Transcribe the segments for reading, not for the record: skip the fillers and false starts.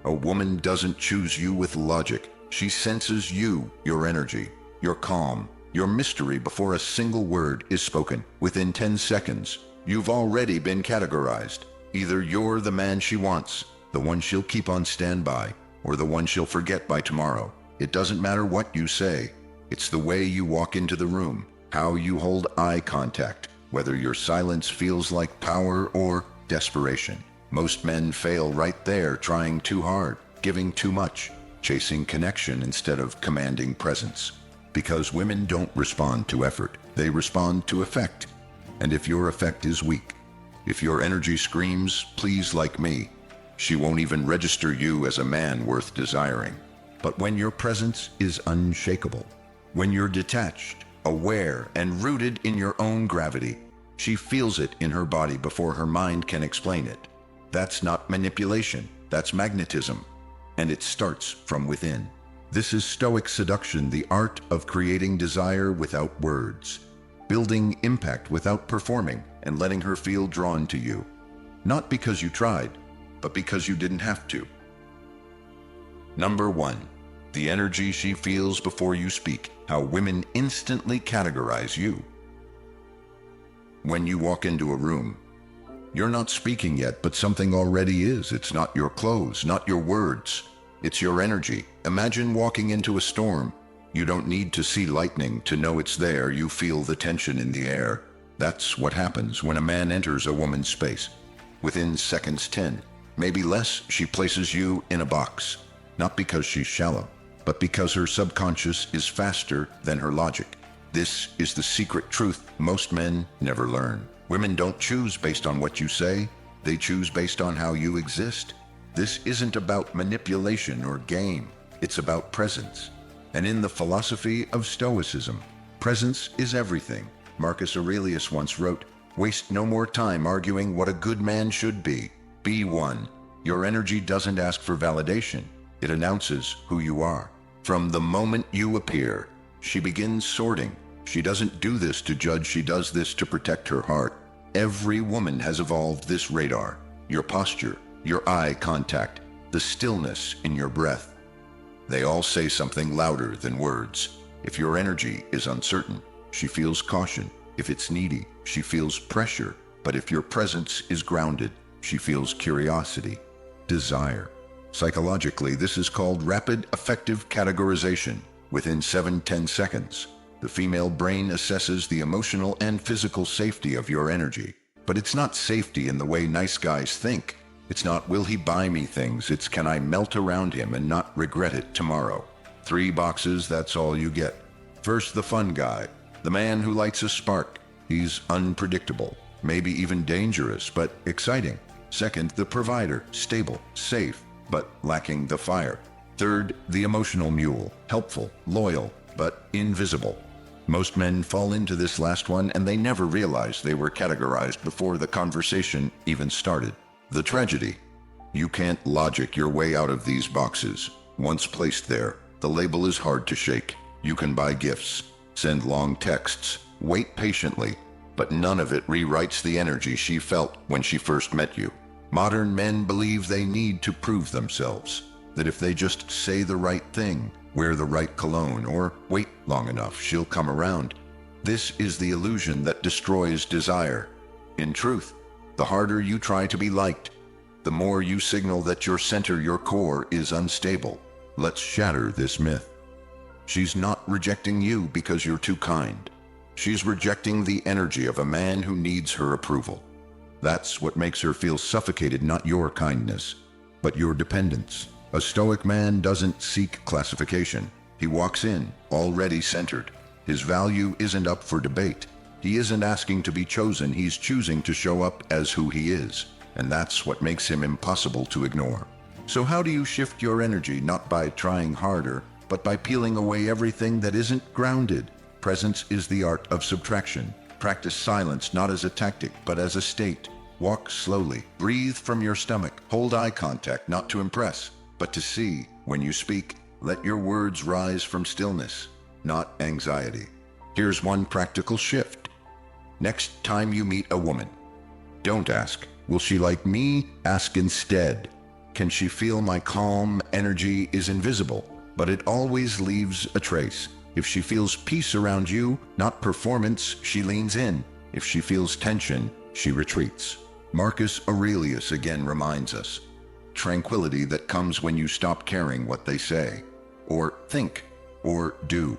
A woman doesn't choose you with logic. She senses you, your energy, your calm, your mystery before a single word is spoken. Within 10 seconds, you've already been categorized. Either you're the man she wants, the one she'll keep on standby, or the one she'll forget by tomorrow. It doesn't matter what you say. It's the way you walk into the room, how you hold eye contact, whether your silence feels like power or desperation. Most men fail right there, trying too hard, giving too much, chasing connection instead of commanding presence. Because women don't respond to effort, they respond to effect. And if your effect is weak, if your energy screams, "Please like me," she won't even register you as a man worth desiring. But when your presence is unshakable, when you're detached, aware, and rooted in your own gravity, she feels it in her body before her mind can explain it. That's not manipulation, that's magnetism. And it starts from within. This is Stoic seduction, the art of creating desire without words, building impact without performing, and letting her feel drawn to you. Not because you tried, but because you didn't have to. Number 1. The energy she feels before you speak. How women instantly categorize you. When you walk into a room, you're not speaking yet, but something already is. It's not your clothes, not your words. It's your energy. Imagine walking into a storm. You don't need to see lightning to know it's there. You feel the tension in the air. That's what happens when a man enters a woman's space. Within seconds, 10, maybe less, she places you in a box. Not because she's shallow, but because her subconscious is faster than her logic. This is the secret truth most men never learn. Women don't choose based on what you say. They choose based on how you exist. This isn't about manipulation or game. It's about presence. And in the philosophy of Stoicism, presence is everything. Marcus Aurelius once wrote, "Waste no more time arguing what a good man should be. Be one." Your energy doesn't ask for validation. It announces who you are. From the moment you appear, she begins sorting. She doesn't do this to judge, she does this to protect her heart. Every woman has evolved this radar. Your posture, your eye contact, the stillness in your breath. They all say something louder than words. If your energy is uncertain, she feels caution. If it's needy, she feels pressure. But if your presence is grounded, she feels curiosity, desire. Psychologically, this is called rapid affective categorization. Within 7-10 seconds, the female brain assesses the emotional and physical safety of your energy. But it's not safety in the way nice guys think. It's not, will he buy me things? It's, can I melt around him and not regret it tomorrow? 3 boxes, that's all you get. First, the fun guy, the man who lights a spark. He's unpredictable, maybe even dangerous, but exciting. Second, the provider, stable, safe, but lacking the fire. Third, the emotional mule, helpful, loyal, but invisible. Most men fall into this last one, and they never realize they were categorized before the conversation even started. The tragedy: you can't logic your way out of these boxes. Once placed there, the label is hard to shake. You can buy gifts, send long texts, wait patiently, but none of it rewrites the energy she felt when she first met you. Modern men believe they need to prove themselves, that if they just say the right thing, wear the right cologne, or wait long enough, she'll come around. This is the illusion that destroys desire. In truth, the harder you try to be liked, the more you signal that your center, your core, is unstable. Let's shatter this myth. She's not rejecting you because you're too kind. She's rejecting the energy of a man who needs her approval. That's what makes her feel suffocated, not your kindness, but your dependence. A Stoic man doesn't seek classification. He walks in, already centered. His value isn't up for debate. He isn't asking to be chosen, he's choosing to show up as who he is. And that's what makes him impossible to ignore. So how do you shift your energy? Not by trying harder, but by peeling away everything that isn't grounded. Presence is the art of subtraction. Practice silence not as a tactic, but as a state. Walk slowly. Breathe from your stomach. Hold eye contact, not to impress, but to see. When you speak, let your words rise from stillness, not anxiety. Here's one practical shift. Next time you meet a woman, don't ask, will she like me? Ask instead, Can she feel my calm energy is invisible, but it always leaves a trace. If she feels peace around you, not performance, she leans in. If she feels tension, she retreats. Marcus Aurelius again reminds us, tranquility that comes when you stop caring what they say, or think, or do.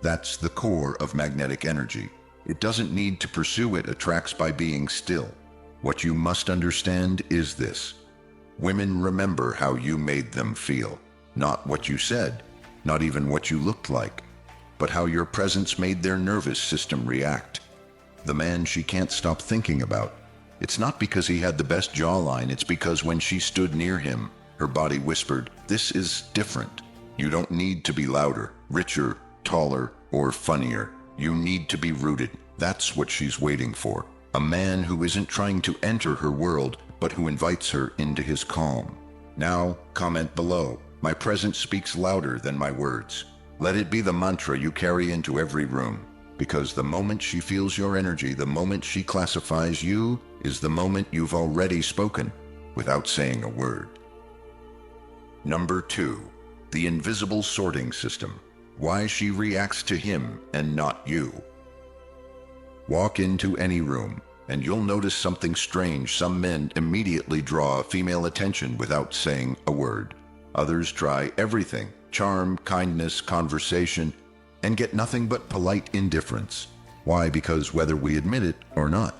That's the core of magnetic energy. It doesn't need to pursue, it attracts by being still. What you must understand is this. Women remember how you made them feel, not what you said, not even what you looked like, but how your presence made their nervous system react. The man she can't stop thinking about, it's not because he had the best jawline, it's because when she stood near him, her body whispered, "This is different." You don't need to be louder, richer, taller, or funnier. You need to be rooted. That's what she's waiting for. A man who isn't trying to enter her world, but who invites her into his calm. Now, comment below. My presence speaks louder than my words. Let it be the mantra you carry into every room. Because the moment she feels your energy, the moment she classifies you, is the moment you've already spoken, without saying a word. Number 2. The invisible sorting system. Why she reacts to him and not you. Walk into any room, and you'll notice something strange. Some men immediately draw female attention without saying a word. Others try everything, charm, kindness, conversation, and get nothing but polite indifference. Why? Because whether we admit it or not,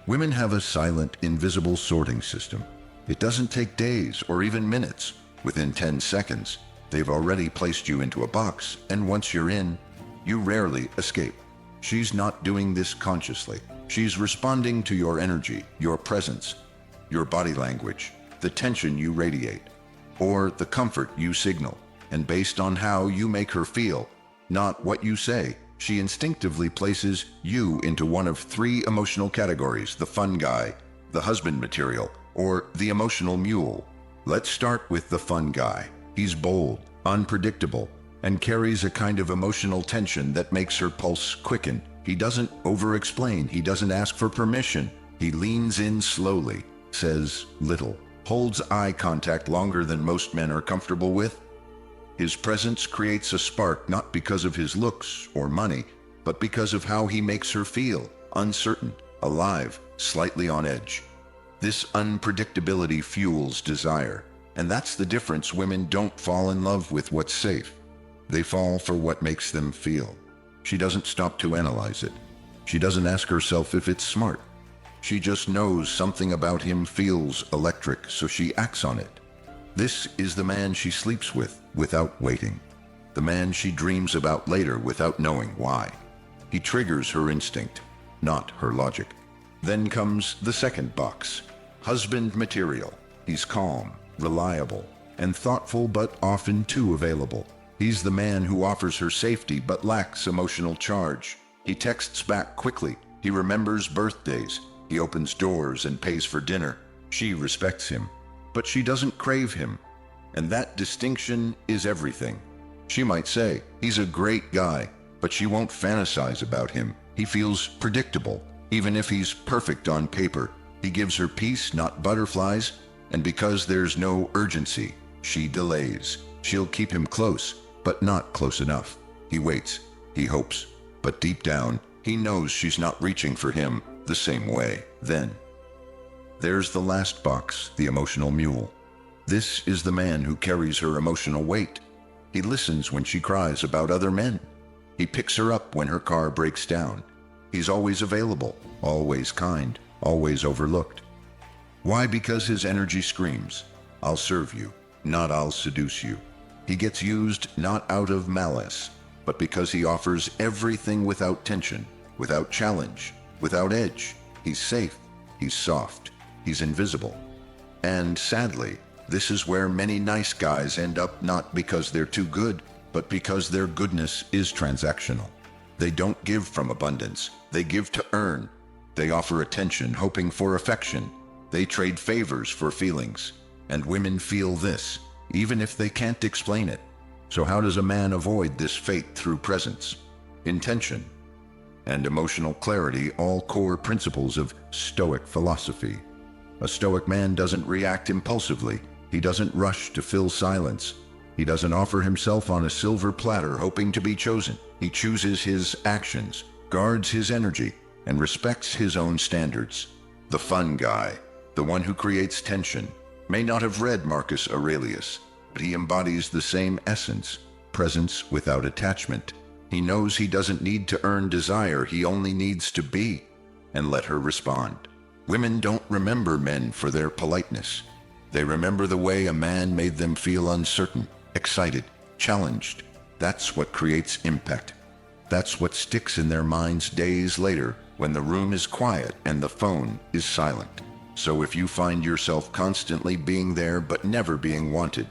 women have a silent, invisible sorting system. It doesn't take days or even minutes. Within 10 seconds, they've already placed you into a box, and once you're in, you rarely escape. She's not doing this consciously. She's responding to your energy, your presence, your body language, the tension you radiate, or the comfort you signal. And based on how you make her feel, not what you say, she instinctively places you into one of 3 emotional categories: the fun guy, the husband material, or the emotional mule. Let's start with the fun guy. He's bold, unpredictable, and carries a kind of emotional tension that makes her pulse quicken. He doesn't over-explain. He doesn't ask for permission. He leans in slowly, says little, holds eye contact longer than most men are comfortable with. His presence creates a spark not because of his looks or money, but because of how he makes her feel, uncertain, alive, slightly on edge. This unpredictability fuels desire, and that's the difference. Women don't fall in love with what's safe. They fall for what makes them feel. She doesn't stop to analyze it. She doesn't ask herself if it's smart. She just knows something about him feels electric, so she acts on it. This is the man she sleeps with without waiting. The man she dreams about later without knowing why. He triggers her instinct, not her logic. Then comes the second box, husband material. He's calm, reliable, and thoughtful, but often too available. He's the man who offers her safety but lacks emotional charge. He texts back quickly. He remembers birthdays. He opens doors and pays for dinner. She respects him, but she doesn't crave him. And that distinction is everything. She might say, he's a great guy, but she won't fantasize about him. He feels predictable, even if he's perfect on paper. He gives her peace, not butterflies, and because there's no urgency, she delays. She'll keep him close, but not close enough. He waits, he hopes, but deep down, he knows she's not reaching for him the same way. Then there's the last box, the emotional mule. This is the man who carries her emotional weight. He listens when she cries about other men. He picks her up when her car breaks down. He's always available, always kind, always overlooked. Why? Because his energy screams, I'll serve you, not I'll seduce you. He gets used not out of malice, but because he offers everything without tension, without challenge, without edge. He's safe, he's soft, he's invisible. And sadly, this is where many nice guys end up, not because they're too good, but because their goodness is transactional. They don't give from abundance, they give to earn. They offer attention, hoping for affection. They trade favors for feelings. And women feel this, even if they can't explain it. So how does a man avoid this fate? Through presence, intention, and emotional clarity, all core principles of Stoic philosophy. A Stoic man doesn't react impulsively. He doesn't rush to fill silence. He doesn't offer himself on a silver platter hoping to be chosen. He chooses his actions, guards his energy, and respects his own standards. The fun guy, the one who creates tension, may not have read Marcus Aurelius, but he embodies the same essence, presence without attachment. He knows he doesn't need to earn desire, he only needs to be, and let her respond. Women don't remember men for their politeness. They remember the way a man made them feel uncertain, excited, challenged. That's what creates impact. That's what sticks in their minds days later when the room is quiet and the phone is silent. So if you find yourself constantly being there but never being wanted,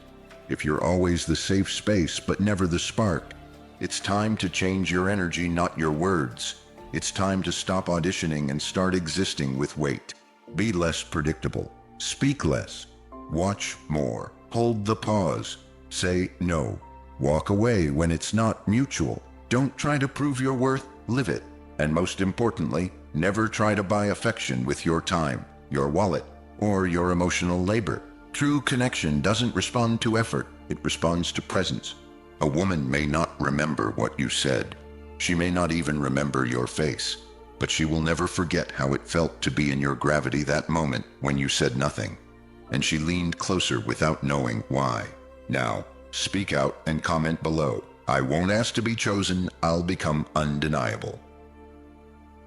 if you're always the safe space but never the spark, it's time to change your energy, not your words. It's time to stop auditioning and start existing with weight. Be less predictable. Speak less. Watch more. Hold the pause. Say no. Walk away when it's not mutual. Don't try to prove your worth, live it. And most importantly, never try to buy affection with your time, your wallet, or your emotional labor. True connection doesn't respond to effort, it responds to presence. A woman may not remember what you said. She may not even remember your face, but she will never forget how it felt to be in your gravity that moment when you said nothing. And she leaned closer without knowing why. Now, speak out and comment below. I won't ask to be chosen, I'll become undeniable.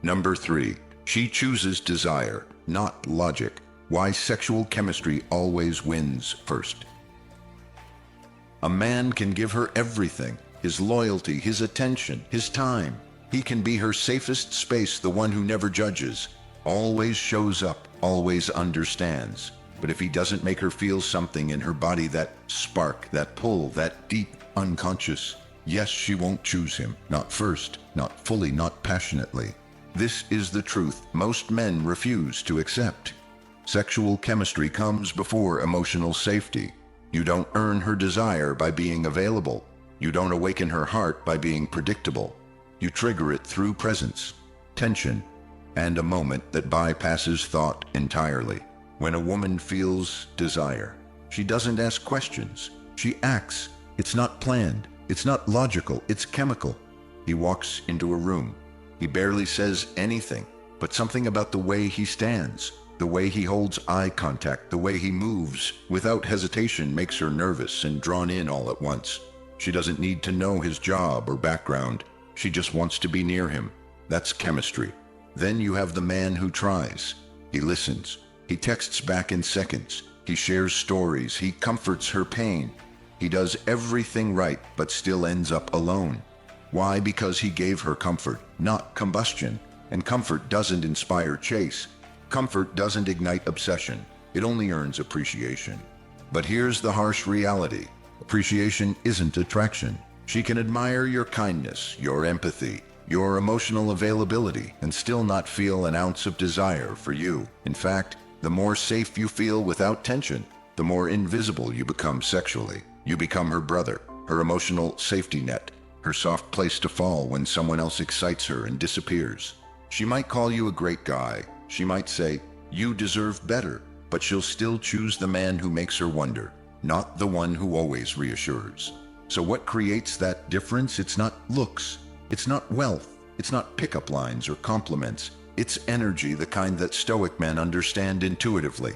Number 3. She chooses desire, not logic. Why sexual chemistry always wins first. A man can give her everything, his loyalty, his attention, his time. He can be her safest space, the one who never judges, always shows up, always understands. But if he doesn't make her feel something in her body, that spark, that pull, that deep, unconscious, yes, she won't choose him. Not first, not fully, not passionately. This is the truth most men refuse to accept. Sexual chemistry comes before emotional safety. You don't earn her desire by being available. You don't awaken her heart by being predictable. You trigger it through presence, tension, and a moment that bypasses thought entirely. When a woman feels desire, she doesn't ask questions. She acts. It's not planned. It's not logical. It's chemical. He walks into a room. He barely says anything, but something about the way he stands, the way he holds eye contact, the way he moves without hesitation makes her nervous and drawn in all at once. She doesn't need to know his job or background. She just wants to be near him. That's chemistry. Then you have the man who tries. He listens. He texts back in seconds. He shares stories. He comforts her pain. He does everything right, but still ends up alone. Why? Because he gave her comfort, not combustion. And comfort doesn't inspire chase. Comfort doesn't ignite obsession. It only earns appreciation. But here's the harsh reality. Appreciation isn't attraction. She can admire your kindness, your empathy, your emotional availability, and still not feel an ounce of desire for you. In fact, the more safe you feel without tension, the more invisible you become sexually. You become her brother, her emotional safety net, her soft place to fall when someone else excites her and disappears. She might call you a great guy. She might say, you deserve better, but she'll still choose the man who makes her wonder, not the one who always reassures. So what creates that difference? It's not looks. It's not wealth. It's not pickup lines or compliments. It's energy, the kind that Stoic men understand intuitively.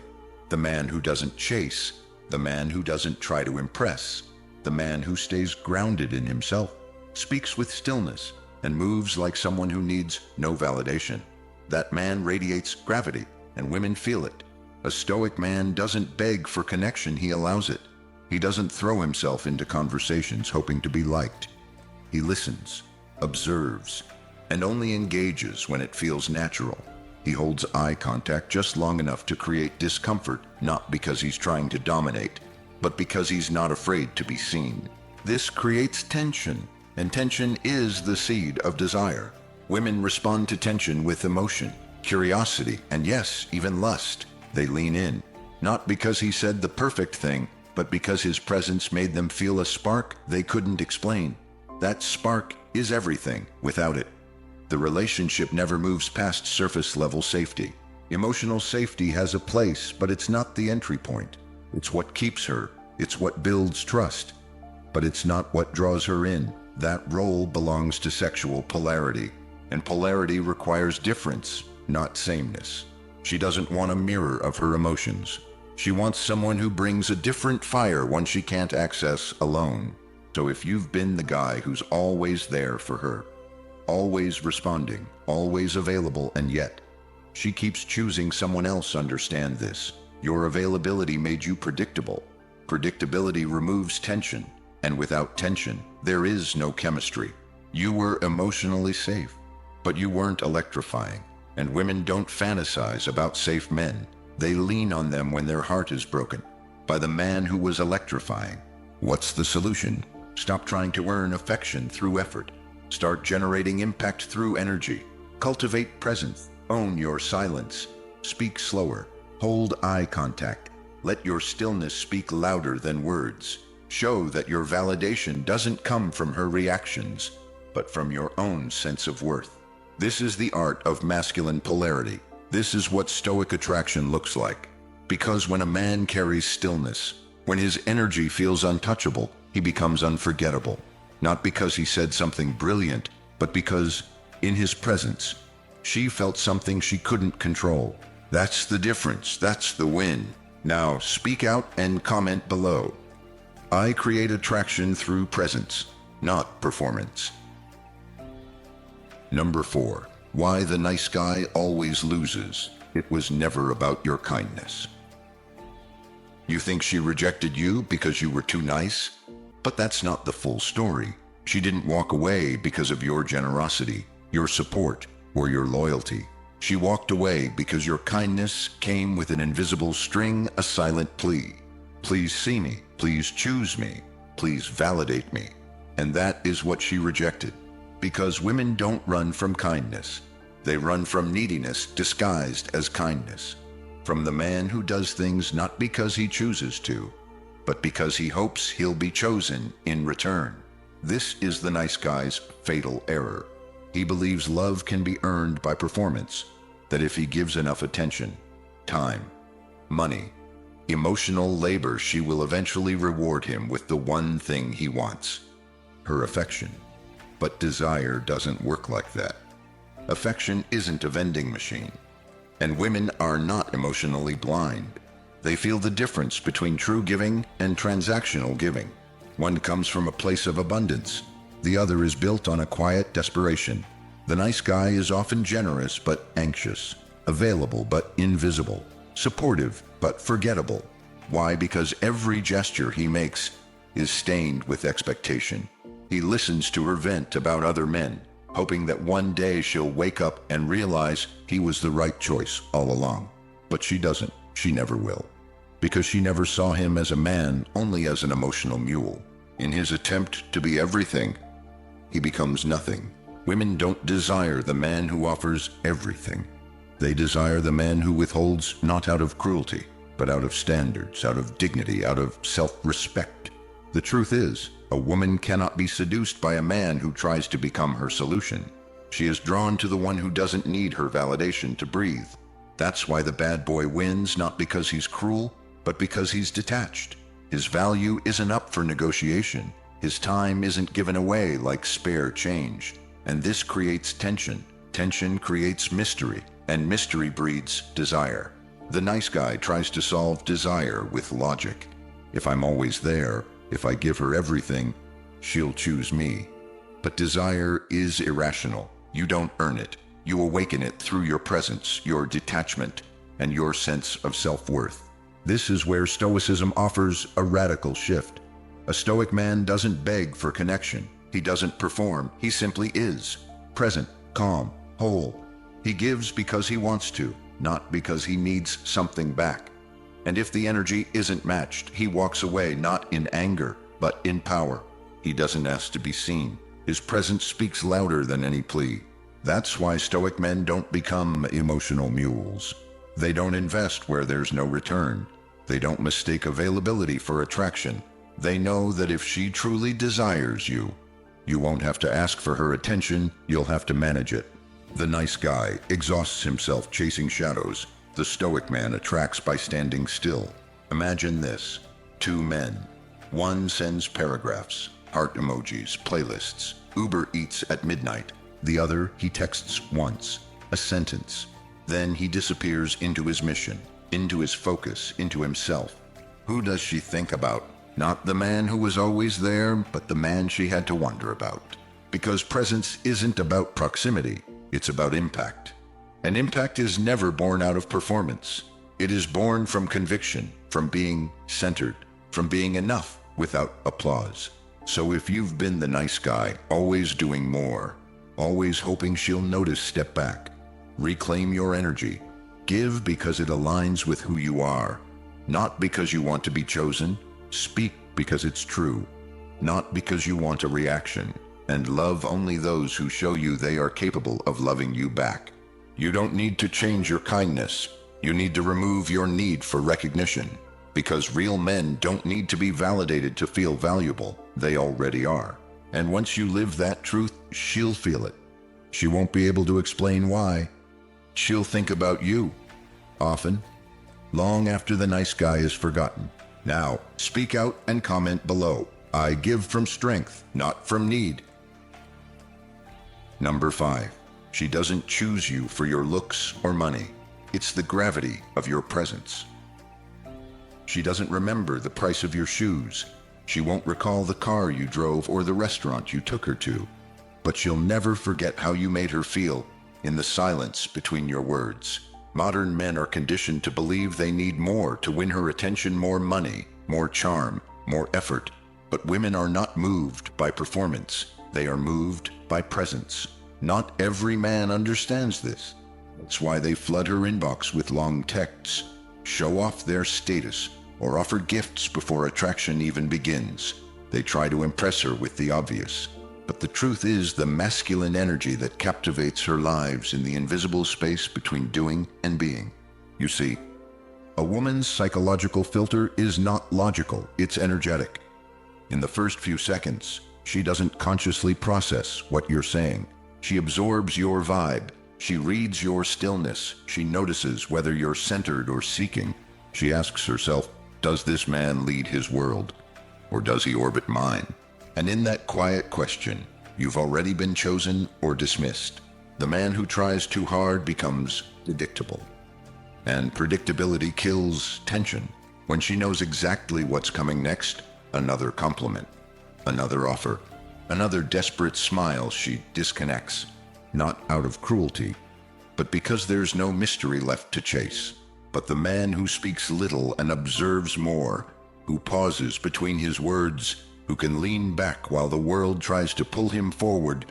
The man who doesn't chase. The man who doesn't try to impress. The man who stays grounded in himself, speaks with stillness, and moves like someone who needs no validation. That man radiates gravity, and women feel it. A Stoic man doesn't beg for connection, he allows it. He doesn't throw himself into conversations hoping to be liked. He listens, observes, and only engages when it feels natural. He holds eye contact just long enough to create discomfort, not because he's trying to dominate, but because he's not afraid to be seen. This creates tension, and tension is the seed of desire. Women respond to tension with emotion, curiosity, and yes, even lust. They lean in, not because he said the perfect thing, but because his presence made them feel a spark they couldn't explain. That spark is everything. Without it, the relationship never moves past surface level safety. Emotional safety has a place, but it's not the entry point. It's what keeps her. It's what builds trust. But it's not what draws her in. That role belongs to sexual polarity, and polarity requires difference, not sameness. She doesn't want a mirror of her emotions. She wants someone who brings a different fire one she can't access alone. So if you've been the guy who's always there for her, always responding, always available, and yet she keeps choosing someone else, understand this. Your availability made you predictable. Predictability removes tension, and without tension, there is no chemistry. You were emotionally safe, but you weren't electrifying. And women don't fantasize about safe men. They lean on them when their heart is broken by the man who was electrifying. What's the solution? Stop trying to earn affection through effort. Start generating impact through energy. Cultivate presence. Own your silence. Speak slower. Hold eye contact. Let your stillness speak louder than words. Show that your validation doesn't come from her reactions, but from your own sense of worth. This is the art of masculine polarity. This is what Stoic attraction looks like. Because when a man carries stillness, when his energy feels untouchable, he becomes unforgettable. Not because he said something brilliant, but because, in his presence, she felt something she couldn't control. That's the difference. That's the win. Now, speak out and comment below. I create attraction through presence, not performance. Number 4. Why the nice guy always loses. It was never about your kindness. You think she rejected you because you were too nice? But that's not the full story. She didn't walk away because of your generosity, your support, or your loyalty. She walked away because your kindness came with an invisible string, a silent plea. Please see me. Please choose me. Please validate me. And that is what she rejected. Because women don't run from kindness. They run from neediness disguised as kindness. From the man who does things not because he chooses to, but because he hopes he'll be chosen in return. This is the nice guy's fatal error. He believes love can be earned by performance, that if he gives enough attention, time, money, emotional labor, she will eventually reward him with the one thing he wants, her affection. But desire doesn't work like that. Affection isn't a vending machine. And women are not emotionally blind. They feel the difference between true giving and transactional giving. One comes from a place of abundance. The other is built on a quiet desperation. The nice guy is often generous but anxious, available but invisible, supportive but forgettable. Why? Because every gesture he makes is stained with expectation. He listens to her vent about other men, hoping that one day she'll wake up and realize he was the right choice all along. But she doesn't. She never will. Because she never saw him as a man, only as an emotional mule. In his attempt to be everything, he becomes nothing. Women don't desire the man who offers everything. They desire the man who withholds not out of cruelty, but out of standards, out of dignity, out of self-respect. The truth is, a woman cannot be seduced by a man who tries to become her solution. She is drawn to the one who doesn't need her validation to breathe. That's why the bad boy wins, not because he's cruel, but because he's detached. His value isn't up for negotiation. His time isn't given away like spare change. And this creates tension. Tension creates mystery, and mystery breeds desire. The nice guy tries to solve desire with logic. If I'm always there, if I give her everything, she'll choose me. But desire is irrational. You don't earn it. You awaken it through your presence, your detachment, and your sense of self-worth. This is where Stoicism offers a radical shift. A Stoic man doesn't beg for connection. He doesn't perform. He simply is. Present, calm, whole. He gives because he wants to, not because he needs something back. And if the energy isn't matched, he walks away not in anger, but in power. He doesn't ask to be seen. His presence speaks louder than any plea. That's why Stoic men don't become emotional mules. They don't invest where there's no return. They don't mistake availability for attraction. They know that if she truly desires you, you won't have to ask for her attention, you'll have to manage it. The nice guy exhausts himself chasing shadows. The Stoic man attracts by standing still. Imagine this. Two men. One sends paragraphs, heart emojis, playlists, Uber Eats at midnight. The other, he texts once, a sentence. Then he disappears into his mission, into his focus, into himself. Who does she think about? Not the man who was always there, but the man she had to wonder about. Because presence isn't about proximity, it's about impact. And impact is never born out of performance. It is born from conviction, from being centered, from being enough without applause. So if you've been the nice guy, always doing more, always hoping she'll notice, step back. Reclaim your energy. Give because it aligns with who you are. Not because you want to be chosen. Speak because it's true. Not because you want a reaction. And love only those who show you they are capable of loving you back. You don't need to change your kindness. You need to remove your need for recognition. Because real men don't need to be validated to feel valuable. They already are. And once you live that truth, she'll feel it. She won't be able to explain why. She'll think about you. Often. Long after the nice guy is forgotten. Now, speak out and comment below. I give from strength, not from need. Number 5. She doesn't choose you for your looks or money. It's the gravity of your presence. She doesn't remember the price of your shoes. She won't recall the car you drove or the restaurant you took her to. But she'll never forget how you made her feel in the silence between your words. Modern men are conditioned to believe they need more to win her attention, more money, more charm, more effort. But women are not moved by performance. They are moved by presence. Not every man understands this. That's why they flood her inbox with long texts, show off their status, or offer gifts before attraction even begins. They try to impress her with the obvious. But the truth is, the masculine energy that captivates her lives in the invisible space between doing and being. You see, a woman's psychological filter is not logical, it's energetic. In the first few seconds, she doesn't consciously process what you're saying. She absorbs your vibe. She reads your stillness. She notices whether you're centered or seeking. She asks herself, does this man lead his world? Or does he orbit mine? And in that quiet question, you've already been chosen or dismissed. The man who tries too hard becomes predictable. And predictability kills tension. When she knows exactly what's coming next, another compliment, another offer, another desperate smile, she disconnects. Not out of cruelty, but because there's no mystery left to chase. But the man who speaks little and observes more, who pauses between his words, who can lean back while the world tries to pull him forward,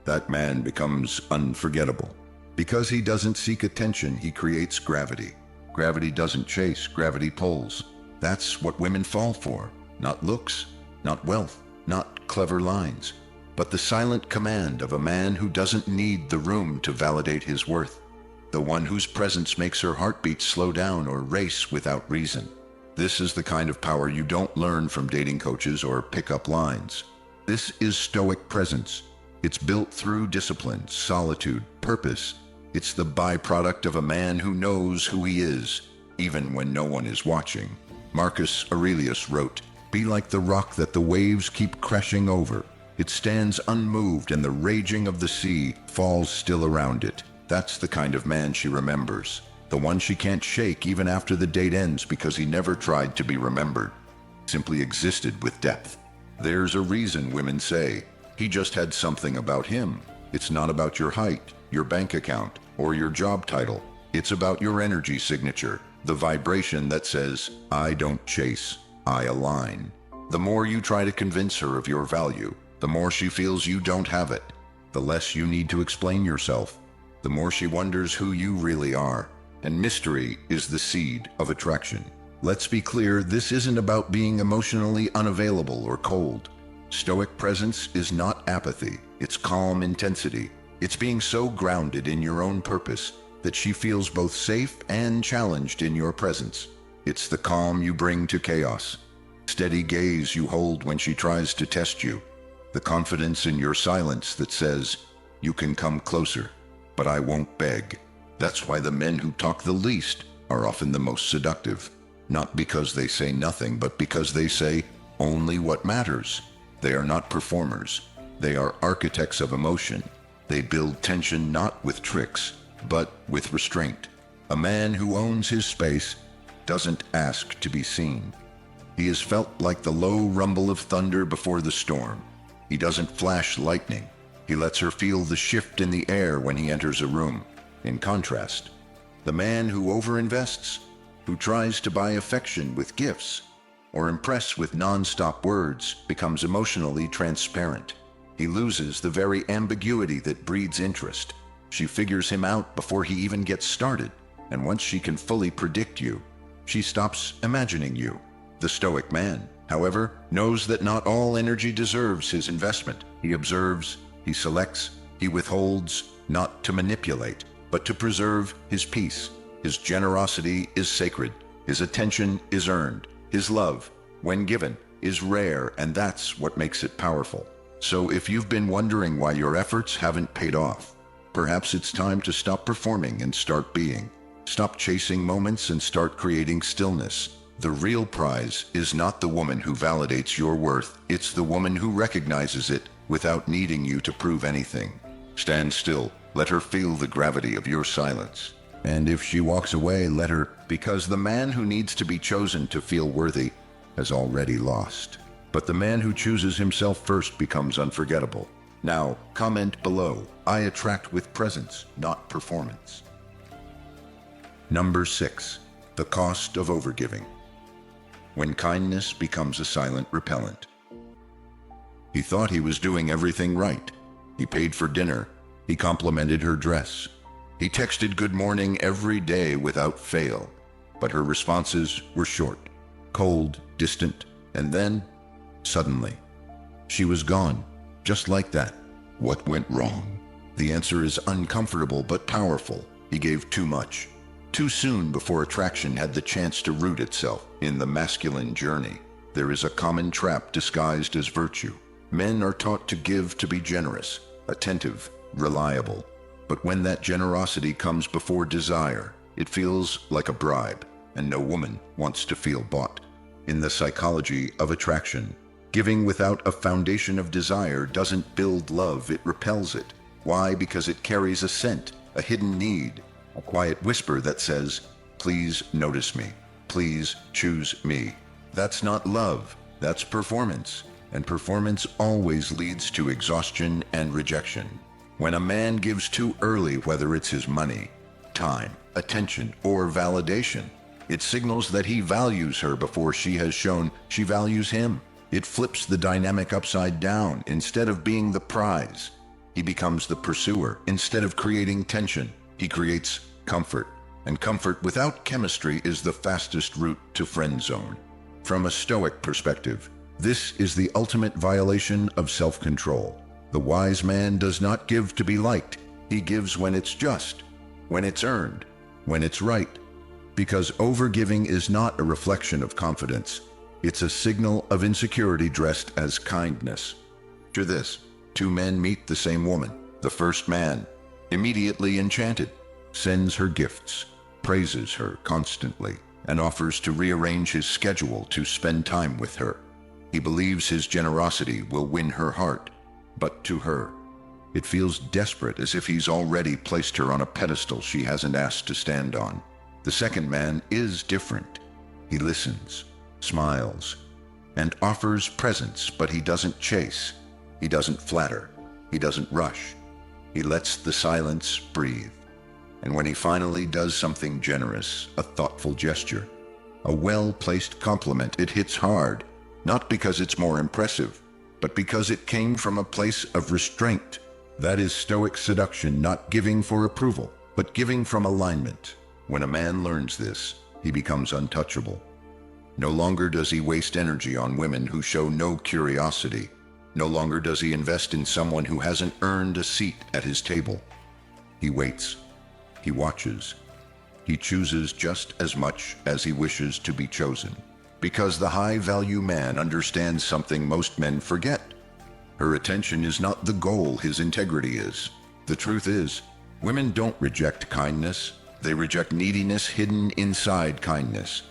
that man becomes unforgettable. Because he doesn't seek attention, he creates gravity. Gravity doesn't chase, gravity pulls. That's what women fall for. Not looks, not wealth, not clever lines, but the silent command of a man who doesn't need the room to validate his worth. The one whose presence makes her heartbeat slow down or race without reason. This is the kind of power you don't learn from dating coaches or pick-up lines. This is Stoic presence. It's built through discipline, solitude, purpose. It's the byproduct of a man who knows who he is, even when no one is watching. Marcus Aurelius wrote, "Be like the rock that the waves keep crashing over. It stands unmoved and the raging of the sea falls still around it." That's the kind of man she remembers. The one she can't shake even after the date ends because he never tried to be remembered. Simply existed with depth. There's a reason women say, he just had something about him. It's not about your height, your bank account, or your job title. It's about your energy signature, the vibration that says, I don't chase, I align. The more you try to convince her of your value, the more she feels you don't have it. The less you need to explain yourself, the more she wonders who you really are. And mystery is the seed of attraction. Let's be clear, this isn't about being emotionally unavailable or cold. Stoic presence is not apathy, it's calm intensity. It's being so grounded in your own purpose that she feels both safe and challenged in your presence. It's the calm you bring to chaos, steady gaze you hold when she tries to test you, the confidence in your silence that says, you can come closer, but I won't beg. That's why the men who talk the least are often the most seductive. not because they say nothing, but because they say only what matters. They are not performers. They are architects of emotion. They build tension not with tricks, but with restraint. A man who owns his space doesn't ask to be seen. He is felt like the low rumble of thunder before the storm. He doesn't flash lightning. He lets her feel the shift in the air when he enters a room. In contrast, the man who overinvests, who tries to buy affection with gifts or impress with non-stop words, becomes emotionally transparent. He loses the very ambiguity that breeds interest. She figures him out before he even gets started, and once she can fully predict you, she stops imagining you. The Stoic man, however, knows that not all energy deserves his investment. He observes, he selects, he withholds, not to manipulate, but to preserve his peace. His generosity is sacred. His attention is earned. His love, when given, is rare, and that's what makes it powerful. So if you've been wondering why your efforts haven't paid off, perhaps it's time to stop performing and start being. Stop chasing moments and start creating stillness. The real prize is not the woman who validates your worth, it's the woman who recognizes it without needing you to prove anything. Stand still, let her feel the gravity of your silence. And if she walks away, let her, because the man who needs to be chosen to feel worthy has already lost. But the man who chooses himself first becomes unforgettable. Now, comment below. I attract with presence, not performance. Number 6. The cost of overgiving. When kindness becomes a silent repellent. He thought he was doing everything right. He paid for dinner. He complimented her dress. He texted good morning every day without fail. But her responses were short, cold, distant, and then, suddenly, she was gone, just like that. What went wrong? The answer is uncomfortable but powerful. He gave too much. Too soon before attraction had the chance to root itself. In the masculine journey, there is a common trap disguised as virtue. Men are taught to give to be generous, attentive, reliable. But when that generosity comes before desire, it feels like a bribe, and no woman wants to feel bought. In the psychology of attraction, giving without a foundation of desire doesn't build love, it repels it. Why? Because it carries a scent, a hidden need, a quiet whisper that says, please notice me, please choose me. That's not love, that's performance. And performance always leads to exhaustion and rejection. When a man gives too early, whether it's his money, time, attention, or validation, it signals that he values her before she has shown she values him. It flips the dynamic upside down. Instead of being the prize, he becomes the pursuer. Instead of creating tension, he creates comfort. And comfort without chemistry is the fastest route to friend zone. From a Stoic perspective, this is the ultimate violation of self-control. The wise man does not give to be liked. He gives when it's just, when it's earned, when it's right. Because overgiving is not a reflection of confidence. It's a signal of insecurity dressed as kindness. To this, two men meet the same woman. The first man, immediately enchanted, sends her gifts, praises her constantly, and offers to rearrange his schedule to spend time with her. He believes his generosity will win her heart. But to her, it feels desperate, as if he's already placed her on a pedestal she hasn't asked to stand on. The second man is different. He listens, smiles, and offers presents, but he doesn't chase. He doesn't flatter. He doesn't rush. He lets the silence breathe. And when he finally does something generous, a thoughtful gesture, a well-placed compliment, it hits hard, not because it's more impressive, but because it came from a place of restraint. That is Stoic seduction, not giving for approval, but giving from alignment. When a man learns this, he becomes untouchable. No longer does he waste energy on women who show no curiosity. No longer does he invest in someone who hasn't earned a seat at his table. He waits. He watches. He chooses just as much as he wishes to be chosen. Because the high-value man understands something most men forget. Her attention is not the goal, his integrity is. The truth is, women don't reject kindness. They reject neediness hidden inside kindness.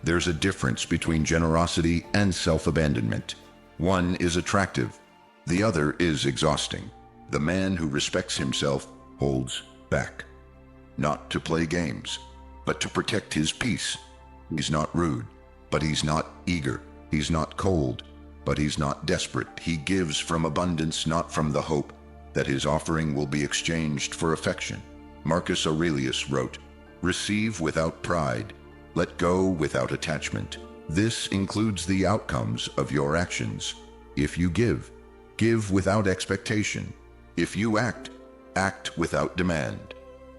There's a difference between generosity and self-abandonment. One is attractive, the other is exhausting. The man who respects himself holds back, not to play games, but to protect his peace. He's not rude, but he's not eager. He's not cold, but he's not desperate. He gives from abundance, not from the hope that his offering will be exchanged for affection. Marcus Aurelius wrote, "Receive without pride, let go without attachment." This includes the outcomes of your actions. If you give, give without expectation. If you act, act without demand.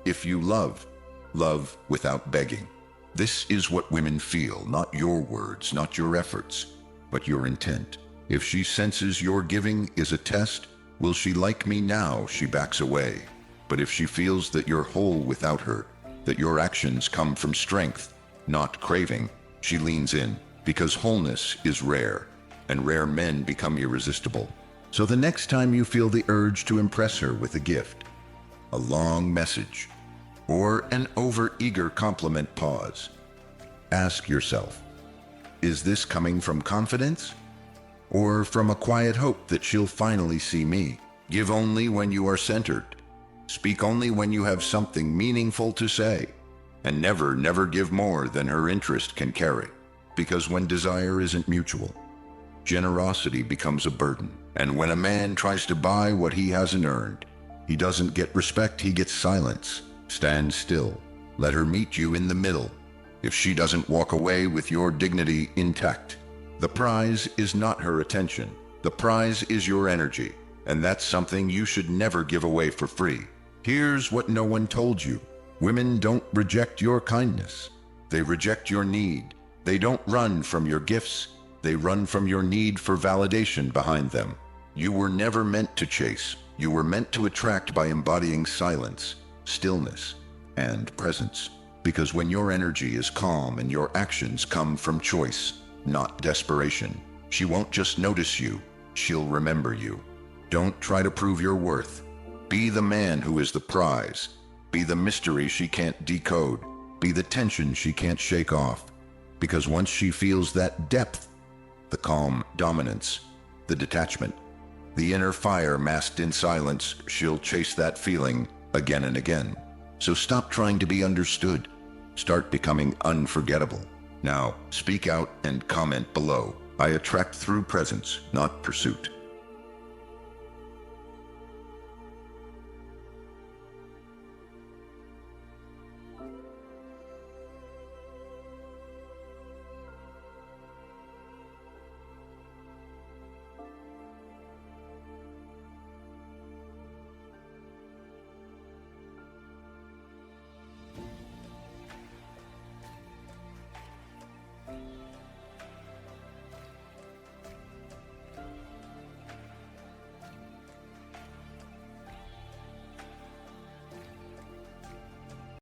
If you love, love without begging. This is what women feel, not your words, not your efforts, but your intent. If she senses your giving is a test, will she like me now? She backs away. But if she feels that you're whole without her, that your actions come from strength, not craving, she leans in, because wholeness is rare, and rare men become irresistible. So the next time you feel the urge to impress her with a gift, a long message, or an over-eager compliment, pause. Ask yourself, is this coming from confidence, or from a quiet hope that she'll finally see me? Give only when you are centered. Speak only when you have something meaningful to say. And never, never give more than her interest can carry. Because when desire isn't mutual, generosity becomes a burden. And when a man tries to buy what he hasn't earned, he doesn't get respect, he gets silence. Stand still. Let her meet you in the middle. If she doesn't walk away with your dignity intact, the prize is not her attention. The prize is your energy. And that's something you should never give away for free. Here's what no one told you. Women don't reject your kindness. They reject your need. They don't run from your gifts. They run from your need for validation behind them. You were never meant to chase. You were meant to attract by embodying silence, stillness, and presence. Because when your energy is calm and your actions come from choice, not desperation, she won't just notice you, she'll remember you. Don't try to prove your worth. Be the man who is the prize. Be the mystery she can't decode. Be the tension she can't shake off. Because once she feels that depth, the calm dominance, the detachment, the inner fire masked in silence, she'll chase that feeling again and again. So stop trying to be understood. Start becoming unforgettable. Now, speak out and comment below. I attract through presence, not pursuit.